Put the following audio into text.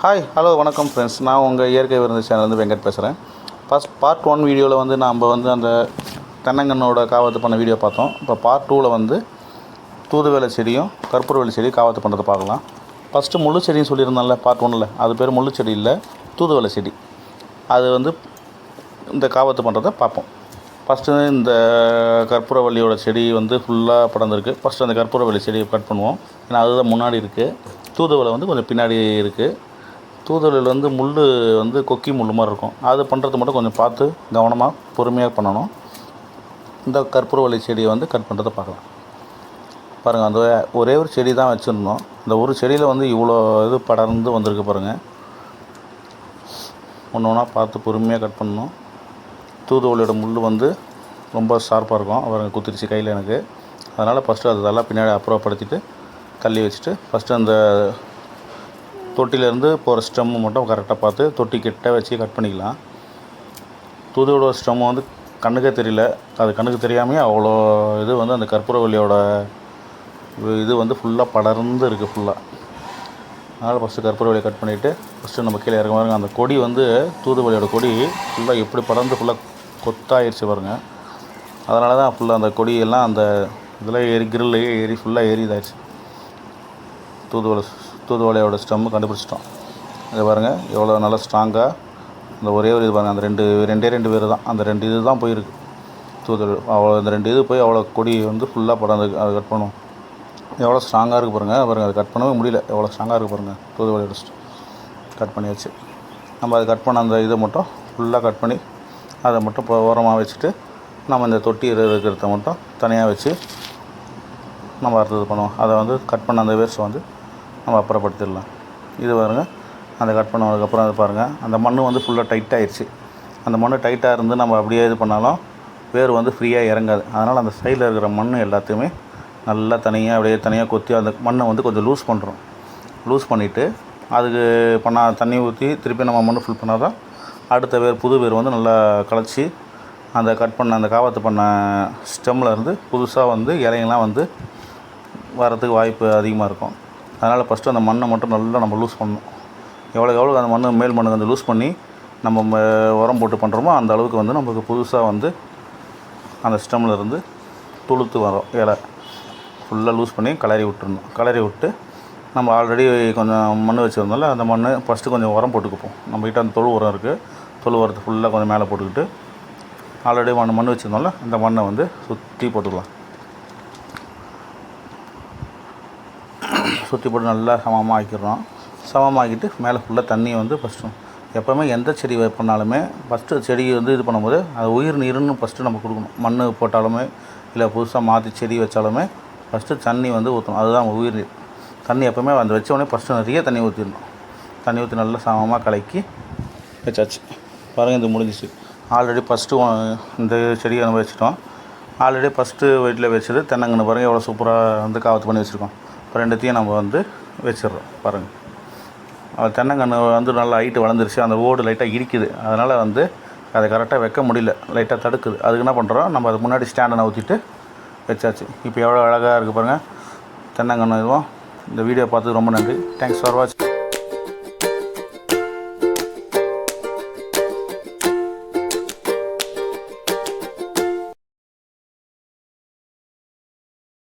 Hi hello வணக்கம் friends. நான் உங்கள் இயற்கை விருந்து சேனல்லேருந்து வெங்கட் பேசுகிறேன். பார்ட் 1 வீடியோவில் வந்து நம்ம வந்து அந்த தென்னங்கன்னோட காவத்து பண்ண வீடியோ பார்த்தோம். இப்போ பார்ட் 2ல் வந்து தூதுவளை செடியும் கற்பூரவள்ளி செடியும் காவத்து பண்ணுறதை பார்க்கலாம். ஃபஸ்ட்டு முள்ளு செடின்னு சொல்லியிருந்தால பார்ட் 1ல், அது பேர் முள்ளு செடி இல்லை, தூதுவளை செடி. அது வந்து இந்த காவத்து பண்ணுறதை பார்ப்போம். ஃபஸ்ட்டு இந்த கற்பூரவள்ளியோட செடி வந்து ஃபுல்லாக படர்ந்துருக்கு. ஃபஸ்ட்டு அந்த கற்பூரவள்ளி செடியை கட் பண்ணுவோம். ஏன்னா அதுதான் முன்னாடி இருக்குது, தூதுவளை வந்து கொஞ்சம் பின்னாடி இருக்குது. தூதுவளையில் வந்து முள் வந்து கொக்கி முள் மாதிரி இருக்கும். அது பண்ணுறது மட்டும் கொஞ்சம் பார்த்து கவனமாக பொறுமையாக பண்ணணும். இந்த கற்பூரவள்ளி செடியை வந்து கட் பண்ணுறதை பார்க்கலாம். பாருங்கள், அந்த ஒரே ஒரு செடி தான் வச்சுருந்தோம். இந்த ஒரு செடியில் வந்து இவ்வளோ இது படர்ந்து வந்திருக்கு பாருங்கள். ஒன்று ஒன்றா பார்த்து பொறுமையாக கட் பண்ணணும். தூதுவளையோட முள் வந்து ரொம்ப ஷார்ப்பாக இருக்கும். அவருங்க குத்திருச்சு கையில் எனக்கு. அதனால் ஃபஸ்ட்டு அதெல்லாம் பின்னாடி அப்புறப்படுத்திட்டு தள்ளி வச்சுட்டு ஃபஸ்ட்டு அந்த தொட்டிலேருந்து போகிற ஸ்டெம்மு மட்டும் கரெக்டாக பார்த்து தொட்டி கிட்ட வச்சு கட் பண்ணிக்கலாம். தூதுவளோட ஸ்டெம்மு வந்து கண்ணுக்கே தெரியல. அது கண்ணுக்கு தெரியாமையே அவ்வளோ இது வந்து அந்த கற்பூரவள்ளியோட இது வந்து ஃபுல்லாக படர்ந்து இருக்குது ஃபுல்லாக. அதனால் ஃபஸ்ட்டு கற்பூரவள்ளியை கட் பண்ணிவிட்டு ஃபஸ்ட்டு நம்ம கீழே இறங்க பாருங்க. அந்த கொடி வந்து தூதுவளையோட கொடி ஃபுல்லாக எப்படி படர்ந்து ஃபுல்லாக கொத்தாயிடுச்சு பாருங்கள். அதனால தான் ஃபுல்லாக அந்த கொடியெல்லாம் அந்த இதில் ஏறி கிரில்லையே ஏறி ஃபுல்லாக ஏறி இதாகிடுச்சு. தூதுவளையோட ஸ்டெம்மு கண்டுபிடிச்சிட்டோம். இது பாருங்கள் எவ்வளோ நல்லா ஸ்ட்ராங்காக அந்த ஒரே ஒரு இது பாருங்கள். அந்த ரெண்டு பேர் தான், அந்த 2 இது தான் போயிருக்கு தூதுவளை. அவ்வளோ இந்த 2 இது போய் அவ்வளோ கொடி வந்து ஃபுல்லாக படர்ந்துருக்கு. அதை கட் பண்ணுவோம். எவ்வளோ ஸ்ட்ராங்காக இருக்குது பாருங்கள். அது கட் பண்ணவே முடியல, எவ்வளோ ஸ்ட்ராங்காக இருக்குது பாருங்கள். தூதுவளையோட கட் பண்ணியாச்சு. நம்ம அதை கட் பண்ண அந்த இதை மட்டும் ஃபுல்லாக கட் பண்ணி அதை மட்டும் இப்போ ஓரமாக வச்சுட்டு நம்ம இந்த தொட்டி இருக்கிறத மட்டும் தனியாக வச்சு நம்ம அடுத்தது பண்ணுவோம். அதை வந்து கட் பண்ண அந்த வேர்ஸை வந்து நம்ம அப்புறப்படுத்திடலாம். இது பாருங்கள், அந்த கட் பண்ணதுக்கப்புறம் அது பாருங்கள், அந்த மண் வந்து ஃபுல்லாக டைட்டாகிடுச்சு. அந்த மண் டைட்டாக இருந்து நம்ம அப்படியே இது பண்ணாலும் வேர் வந்து ஃப்ரீயாக இறங்காது. அதனால் அந்த சைடில் இருக்கிற மண் எல்லாத்தையுமே நல்லா அப்படியே தனியாக கொத்தி அந்த மண்ணை வந்து கொஞ்சம் லூஸ் பண்ணுறோம். லூஸ் பண்ணிவிட்டு அதுக்கு தண்ணி ஊற்றி திருப்பி நம்ம மண் ஃபுல் பண்ணால் தான் அடுத்த வேர் புது வேர் வந்து நல்லா களைச்சி அந்த கட் பண்ண அந்த காவத்து பண்ண ஸ்டெம்மில் இருந்து புதுசாக வந்து இலைங்கெல்லாம் வந்து வரத்துக்கு வாய்ப்பு அதிகமாக இருக்கும். அதனால் ஃபஸ்ட்டு அந்த மண்ணை மட்டும் நல்லா நம்ம லூஸ் பண்ணணும். எவ்வளோ அந்த மண் மேல் மண்ணு வந்து லூஸ் பண்ணி நம்ம உரம் போட்டு பண்ணுறோமோ அந்த அளவுக்கு வந்து நமக்கு புதுசாக வந்து அந்த ஸ்டெம்மில் இருந்து துளுத்து வரும். இலை ஃபுல்லாக லூஸ் பண்ணி கிளறி விட்டுறணும். கிளறி விட்டு நம்ம ஆல்ரெடி கொஞ்சம் மண் வச்சுருந்தோம்ல, அந்த மண் ஃபஸ்ட்டு கொஞ்சம் உரம் போட்டுக்குப்போம். நம்மக்கிட்ட அந்த தொழு உரம் இருக்குது, தொழு உரத்தை ஃபுல்லாக கொஞ்சம் மேலே போட்டுக்கிட்டு ஆல்ரெடி மண் வச்சுருந்தோம்ல அந்த மண்ணை வந்து சுற்றி போட்டுக்கலாம். சுற்றி போட்டு நல்லா சமமாக ஆக்கிடுறோம். சமமாக்கிட்டு மேலே ஃபுல்லாக தண்ணியை வந்து ஃபஸ்ட்டு எப்போவுமே எந்த செடி பண்ணாலுமே ஃபஸ்ட்டு செடி வந்து இது பண்ணும்போது அது உயிர் நீருன்னு ஃபஸ்ட்டு நம்ம கொடுக்கணும். மண் போட்டாலுமே இல்லை புதுசாக மாற்றி செடி வச்சாலுமே ஃபஸ்ட்டு தண்ணி வந்து ஊற்றணும். அதுதான் உயிர் நீர். தண்ணி எப்போவுமே அந்த வச்சோடனே ஃபஸ்ட்டு நிறைய தண்ணி ஊற்றிடணும். தண்ணி ஊற்றி நல்லா சமமாக கலக்கி வச்சாச்சு. பாருங்கள், இது முடிஞ்சிச்சு. ஆல்ரெடி ஃபஸ்ட்டு இந்த செடியை நம்ம வச்சுட்டோம். ஆல்ரெடி ஃபஸ்ட்டு வீட்டில் வச்சது தென்னங்கன்று பாருங்கள் எவ்வளோ சூப்பராக வந்து காவத்து பண்ணி வச்சுருக்கோம். இப்போ 2த்தையும் நம்ம வந்து வச்சிடுறோம். பாருங்கள், அது தென்னங்கன்று வந்து நல்லா ஹைட்டு வளர்ந்துருச்சு. அந்த ஓடு லைட்டாக இடிக்குது. அதனால் வந்து அதை கரெக்டாக வைக்க முடியல, லைட்டாக தடுக்குது. அதுக்கு என்ன பண்ணுறோம், நம்ம அதுக்கு முன்னாடி ஸ்டாண்டை ஊற்றிட்டு வச்சாச்சு. இப்போ எவ்வளோ அழகாக இருக்குது பாருங்கள் தென்னங்கன்று. இதுவும் இந்த வீடியோ பார்த்து ரொம்ப நன்றி. தேங்க்ஸ் ஃபார் வாட்சிங்.